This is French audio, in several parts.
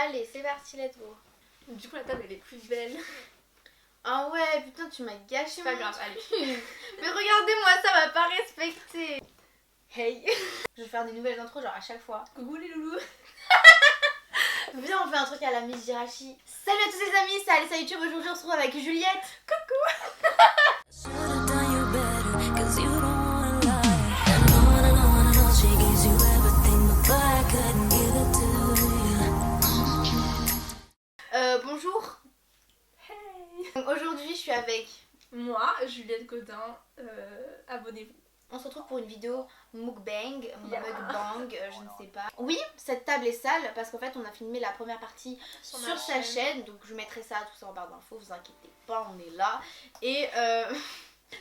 Allez, c'est parti, let's go. Du coup, la table elle est plus belle. Ah ouais, putain, tu m'as gâché. C'est pas grave, allez. Mais regardez-moi, ça m'a pas respecté. Hey. Je vais faire des nouvelles intros, genre à chaque fois. Coucou les loulous. Viens, on fait un truc à la Miss Jirachi. Salut à tous les amis, c'est Alissa YouTube. Aujourd'hui, on se retrouve avec Juliette. Coucou. Bonjour. Hey. Donc, aujourd'hui, je suis avec... Moi, Juliette Godin, abonnez-vous. On se retrouve pour une vidéo mukbang, Yeah. mukbang, je ne sais pas. Oui, cette table est sale parce qu'en fait on a filmé la première partie sur sa chaîne. Donc je mettrai ça tout ça en barre d'infos, vous inquiétez pas, on est là. Et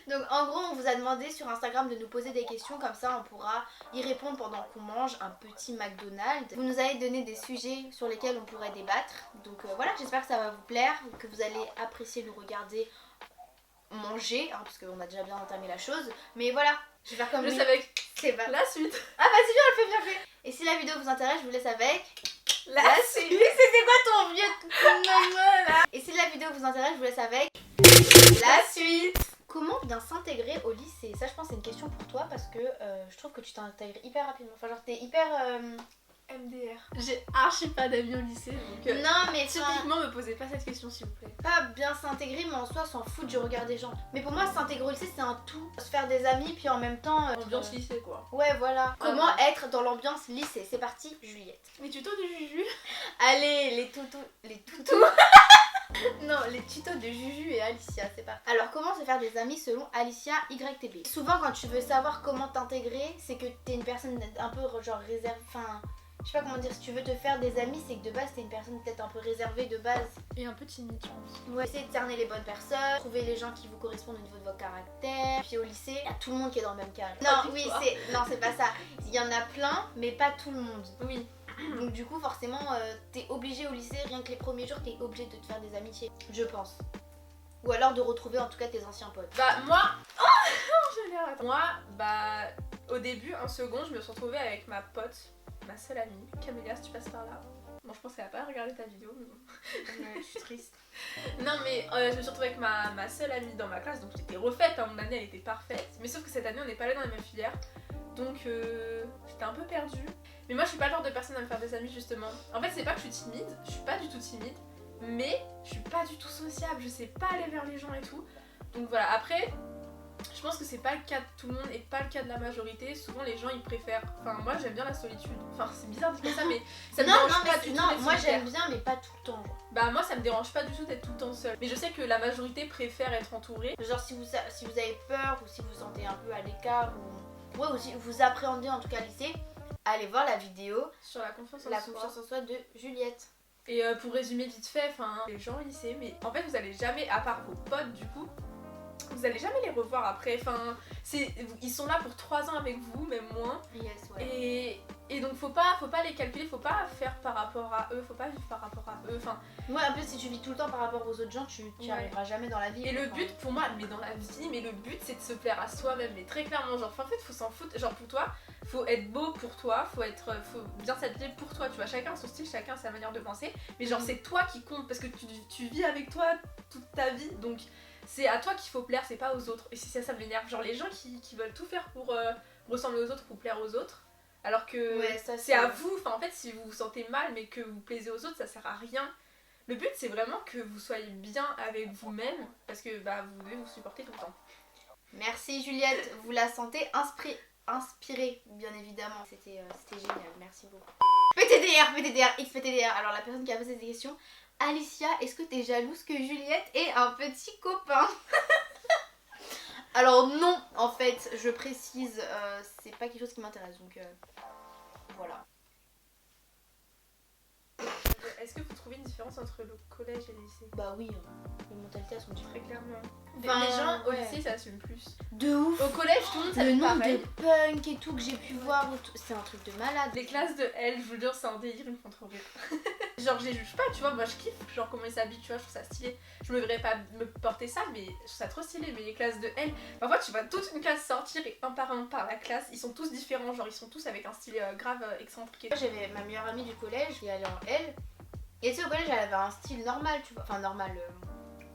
donc en gros on vous a demandé sur Instagram de nous poser des questions, comme ça on pourra y répondre pendant qu'on mange un petit McDonald's. Vous nous avez donné des sujets sur lesquels on pourrait débattre. Donc voilà, j'espère que ça va vous plaire, que vous allez apprécier nous regarder manger, hein, parce qu'on a déjà bien entamé la chose. Mais voilà, je vais faire comme Je lui. laisse avec C'est pas... la suite. Ah vas-y, viens, on le fait, bien fait. Et si la vidéo vous intéresse, je vous laisse avec... La suite. C'était quoi ton vieux là? Et si la vidéo vous intéresse, je vous laisse avec... La suite. Comment bien s'intégrer au lycée? Ça, je pense, c'est une question pour toi parce que je trouve que tu t'intègres hyper rapidement. Enfin, genre, t'es hyper... MDR. J'ai archi pas d'amis au lycée, donc Non, mais typiquement, me posez pas cette question s'il vous plaît. pas bien s'intégrer, mais en soi, s'en foutre du regard des gens. Mais pour moi, s'intégrer au lycée, c'est un tout. Se faire des amis, puis en même temps... Ambiance lycée quoi. Ouais, voilà. Comment ouais. être dans l'ambiance lycée? C'est parti, Juliette. Les tutos de Juju. Allez, les toutous. Les toutous. Non, les tutos de Juju et Alicia, c'est parti. Alors, comment se faire des amis selon Alicia YTB? Souvent, quand tu veux savoir comment t'intégrer, c'est que t'es une personne un peu genre réservée. Enfin, je sais pas comment dire, si tu veux te faire des amis, c'est que de base, t'es une personne peut-être un peu réservée de base. Et un peu timide, je pense. Ouais, essayez de cerner les bonnes personnes, trouver les gens qui vous correspondent au niveau de votre caractère. Puis au lycée, il y a tout le monde qui est dans le même cas. Non, oui, c'est pas ça. Il y en a plein, mais pas tout le monde. Oui. Donc du coup forcément t'es obligé au lycée, rien que les premiers jours t'es obligé de te faire des amitiés, je pense. Ou alors de retrouver en tout cas tes anciens potes. Bah moi... Moi, bah au début, en second, je me suis retrouvée avec ma pote, ma seule amie, Camélia, si tu passes par là. Bon, je pense qu'elle a pas regardé ta vidéo, mais bon. Ouais, je suis triste. Non mais je me suis retrouvée avec ma seule amie dans ma classe, donc j'étais refaite, hein, mon année elle était parfaite. Mais sauf que cette année on n'est pas allé dans la même filière, donc j'étais un peu perdue. Mais moi je suis pas le genre de personne à me faire des amis justement. En fait c'est pas que je suis timide, je suis pas du tout timide, mais je suis pas du tout sociable, je sais pas aller vers les gens et tout. Donc voilà, après je pense que c'est pas le cas de tout le monde et pas le cas de la majorité. Souvent les gens ils préfèrent, enfin moi j'aime bien la solitude. Enfin c'est bizarre de dire ça mais ça me dérange pas du tout. Non, moi j'aime bien mais pas tout le temps genre. Bah moi ça me dérange pas du tout d'être tout le temps seule. Mais je sais que la majorité préfère être entourée. Genre si vous avez peur ou si vous vous sentez un peu à l'écart ou si vous appréhendez en tout cas le lycée, allez voir la vidéo Sur la confiance en La soi. confiance en soi de Juliette. Et pour résumer vite fait, enfin les gens au lycée, mais en fait vous allez jamais, à part vos potes du coup, vous allez jamais les revoir après, enfin ils sont là pour 3 ans avec vous, même moins. Yes, ouais. Et donc faut pas les calculer, faut pas faire par rapport à eux, faut pas vivre par rapport à eux, enfin. Ouais, en plus si tu vis tout le temps par rapport aux autres gens, tu Ouais. arriveras jamais dans la vie. Et le but pour moi, mais dans la vie, mais le but c'est de se plaire à soi-même, mais très clairement, genre en fait faut s'en foutre, genre pour toi, faut être beau pour toi, faut bien s'habiller pour toi, tu vois, chacun a son style, chacun a sa manière de penser, mais genre c'est toi qui compte, parce que tu vis avec toi toute ta vie, donc c'est à toi qu'il faut plaire, c'est pas aux autres, et c'est ça m'énerve, genre les gens qui veulent tout faire pour ressembler aux autres, pour plaire aux autres, alors que ouais, ça, c'est à vous, enfin en fait si vous vous sentez mal mais que vous plaisez aux autres, ça sert à rien. Le but c'est vraiment que vous soyez bien avec vous-même, parce que bah vous devez vous supporter tout le temps. Merci Juliette, vous la sentez inspirée bien évidemment. C'était génial, merci beaucoup. PTDR, XPTDR. Alors la personne qui a posé des questions, Alicia, est-ce que t'es jalouse que Juliette ait un petit copain? Alors non, en fait, je précise, c'est pas quelque chose qui m'intéresse, donc voilà. Est-ce que vous trouvez une différence entre le collège et le lycée? Bah oui, les mentalités elles sont Très différentes. clairement. Enfin, les gens au ouais. lycée s'assument plus. De ouf. Au collège tout le monde Le s'habille nombre pareil. de punk et tout que j'ai pu voir, c'est un truc de malade. Les classes de L, je vous jure, c'est un délire, ils me font trop rire. Genre, je les juge pas, tu vois, moi je kiffe, genre comment ils s'habillent, tu vois, je trouve ça stylé. Je me verrais pas me porter ça, mais je trouve ça trop stylé. Mais les classes de L, parfois tu vois toute une classe sortir et un par la classe, ils sont tous différents, genre ils sont tous avec un style grave excentrique. Moi j'avais ma meilleure amie du collège qui allait en L. Et tu sais, au collège, elle avait un style normal, tu vois. Enfin, normal,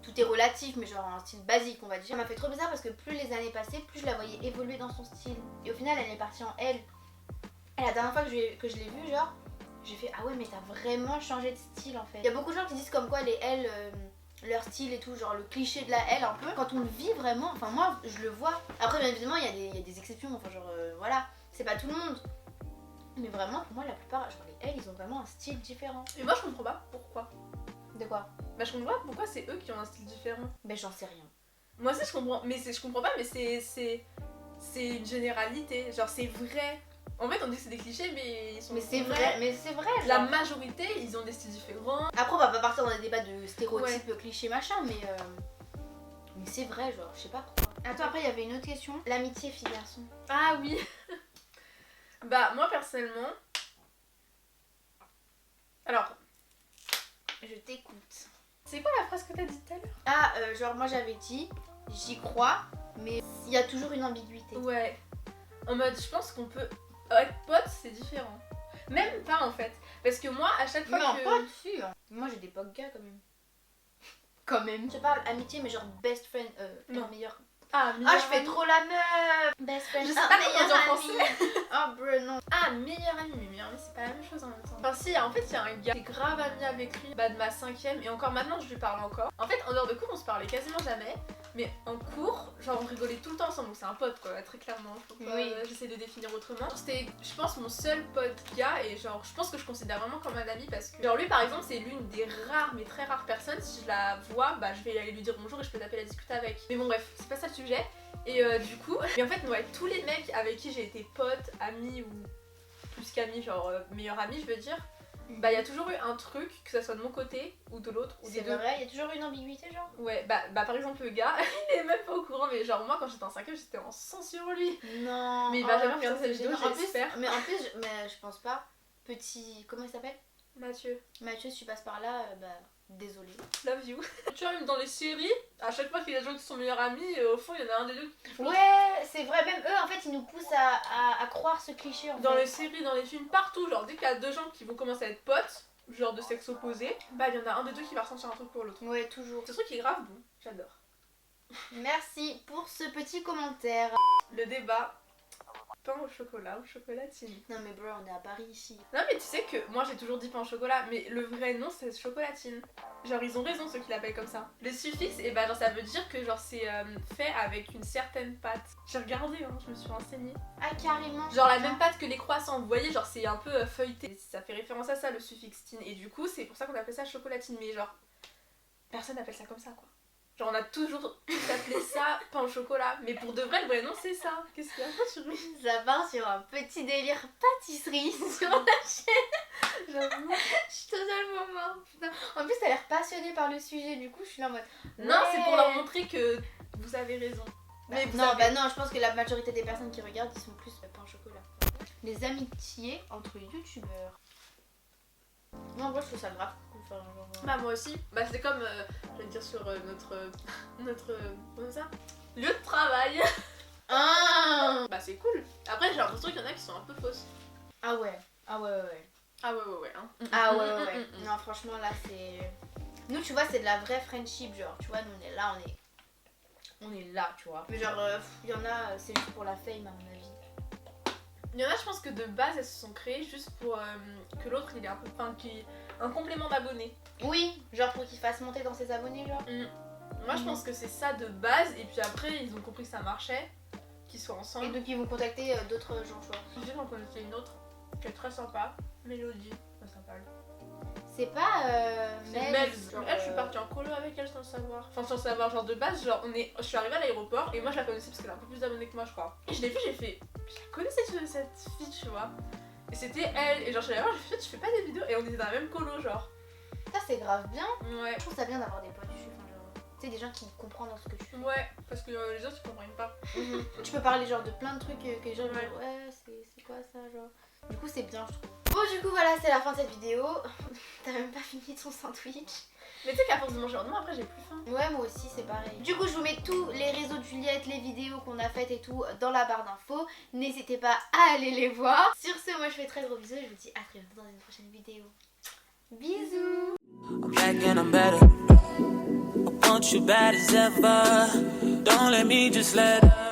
tout est relatif, mais genre un style basique, on va dire. Ça m'a fait trop bizarre parce que plus les années passaient, plus je la voyais évoluer dans son style. Et au final, elle est partie en L. Et la dernière fois que je l'ai vue, genre, j'ai fait ah ouais, mais t'as vraiment changé de style en fait. Il y a beaucoup de gens qui disent comme quoi les L, leur style et tout, genre le cliché de la L un peu. Quand on le vit vraiment, enfin moi je le vois. Après, bien évidemment, il y a des exceptions, enfin, genre voilà, c'est pas tout le monde. Mais vraiment, pour moi, la plupart, genre les L, ils ont vraiment un style différent. Et moi, je comprends pas pourquoi. De quoi? Bah, je comprends pas pourquoi c'est eux qui ont un style différent. Ben, j'en sais rien. Moi aussi, je comprends, mais je comprends pas, mais c'est une généralité. Genre, c'est vrai. En fait, on dit que c'est des clichés, mais ils sont. Mais c'est vrai, genre. La majorité, ils ont des styles différents. Après, on va pas partir dans des débats de stéréotypes, clichés, machin, mais c'est vrai, genre, je sais pas pourquoi. Attends, après, il y avait une autre question. L'amitié fille-garçon. Ah oui. Bah, moi, personnellement. Alors. Je t'écoute. C'est quoi la phrase que t'as dit tout à l'heure? Ah, genre, moi j'avais dit, j'y crois, mais il y a toujours une ambiguïté. Ouais. En mode, je pense qu'on peut. Être pote, c'est différent. Même pas en fait. Parce que moi, à chaque fois non, que. pas dessus. Moi j'ai des potes gars quand même. Quand même. Je parle amitié, mais genre best friend, Non. meilleur. Ah, Ah, je fais trop la meuf. Best friend. Je sais pas comment dire en français. Oh, bro, non. Ah, meilleur ami, mais meilleur ami, c'est pas la même chose en même temps. Enfin, si, en fait, il y a un gars qui est grave ami avec lui, bah, de ma 5ème, et encore maintenant, je lui parle encore. En fait, en dehors de cours, on se parlait quasiment jamais, mais en cours, genre, on rigolait tout le temps ensemble, donc c'est un pote, quoi, très clairement. Oui. J'essaie de définir autrement. C'était, je pense, mon seul pote gars, et genre, je pense que je considère vraiment comme un ami parce que, genre, lui, par exemple, c'est l'une des rares, mais très rares personnes, si je la vois, bah, je vais aller lui dire bonjour et je peux taper la discuter avec. Mais bon, bref, c'est pas ça le sujet. Et du coup, et en fait, ouais, tous les mecs avec qui j'ai été pote, ami ou plus qu'ami, genre meilleur ami, je veux dire, bah il y a toujours eu un truc, que ça soit de mon côté ou de l'autre, ou des deux. C'est vrai, il y a toujours une ambiguïté, genre. Ouais, bah par exemple, le gars, il est même pas au courant, mais genre moi quand j'étais en 5ème, j'étais en sang sur lui. Non. Mais il va jamais putain, regarder cette c'est vidéo, génial. j'espère. Mais en plus, mais je pense pas. Petit. Comment il s'appelle? Mathieu, Mathieu, si tu passes par là, bah. Désolée. love you. Tu vois, même dans les séries, à chaque fois qu'il y a des gens qui sont meilleurs amis, au fond, il y en a un des deux qui faut. Ouais, c'est vrai, même eux en fait ils nous poussent à croire ce cliché en Dans fait. les séries, dans les films, partout, genre dès qu'il y a deux gens qui vont commencer à être potes, genre de sexe opposé, bah il y en a un des deux qui va ressentir un truc pour l'autre. Ouais, toujours. Ce truc est grave bon, j'adore. Merci pour ce petit commentaire. Le débat, pain au chocolat ou chocolatine. Non mais bro, on est à Paris ici. Non mais tu sais que moi j'ai toujours dit pain au chocolat, mais le vrai nom c'est chocolatine. Genre ils ont raison ceux qui l'appellent comme ça. Le suffixe, et bah genre ça veut dire que genre c'est fait avec une certaine pâte. J'ai regardé, hein, je me suis renseignée. Ah carrément. Genre la même pâte que les croissants, vous voyez, genre c'est un peu feuilleté. Ça fait référence à ça le suffixe tine, et du coup c'est pour ça qu'on appelle ça chocolatine, mais genre personne n'appelle ça comme ça quoi. Genre on a toujours appelé ça pain au chocolat, mais pour de vrai le vrai nom c'est ça. Qu'est-ce qu'il y a? Tu ris? Ça part sur un petit délire pâtisserie sur la chaîne. J'avoue. Je suis totalement morte, putain. En plus t'as l'air passionnée par le sujet, du coup je suis là en mode... Non, ouais. c'est pour leur montrer que vous avez raison. Mais vous non, savez- bah non, je pense que la majorité des personnes qui regardent ils sont plus pain au chocolat. Les amitiés entre youtubeurs. Non, moi je trouve ça grave cool. Enfin, genre, Bah moi aussi. Bah c'est comme, je vais dire sur notre comment ça, lieu de travail. Ah, Bah c'est cool. Après j'ai l'impression qu'il y en a qui sont un peu fausses. ah ouais, ah ouais, ouais, ouais. Ah ouais hein. Ah ouais, ouais, ouais. Non, franchement, là, c'est... Nous, tu vois, c'est de la vraie friendship, genre, tu vois, nous, on est là, on est là, tu vois. Mais genre, il y en a, c'est juste pour la fame, à mon avis. Il y en a je pense que de base elles se sont créées juste pour que l'autre il est un peu, enfin un complément d'abonnés. Oui, genre pour qu'il fasse monter dans ses abonnés, genre. Moi je pense que c'est ça de base, et puis après ils ont compris que ça marchait, qu'ils soient Et ensemble. donc, ils vont contacter d'autres gens, tu vois. J'en connaissais une autre qui est très sympa, Mélodie, très sympa elle. C'est pas C'est Mel, Melz. genre, Elle, je suis partie en colo avec elle sans le savoir. Enfin, sans le savoir, genre de base, genre je suis arrivée à l'aéroport et moi je la connaissais parce qu'elle a un peu plus d'abonnés que moi, je crois. Et je l'ai vue, j'ai fait, je la connais cette fille, tu vois. Et c'était elle. Et genre, je suis allée voir, j'ai fait, tu fais pas des vidéos? Et on était dans la même colo, genre. Ça, c'est grave bien. Ouais. Je trouve ça bien d'avoir des potes, enfin, genre... Tu sais, des gens qui comprennent dans ce que tu fais. Ouais, parce que les autres ils comprennent pas. Tu peux parler genre de plein de trucs que les gens vont Ouais. dire ouais c'est quoi ça genre. Du coup c'est bien je trouve. Bon du coup voilà c'est la fin de cette vidéo. T'as même pas fini ton sandwich. Mais tu sais qu'à force de manger non après j'ai plus faim. Ouais moi aussi c'est pareil. Du coup je vous mets tous les réseaux de Juliette, les vidéos qu'on a faites et tout dans la barre d'infos. N'hésitez pas à aller les voir. Sur ce moi je fais très gros bisous et je vous dis à très bientôt dans une prochaine vidéo. Bisous. back and I'm better. I want you bad as ever. Don't let me just let up.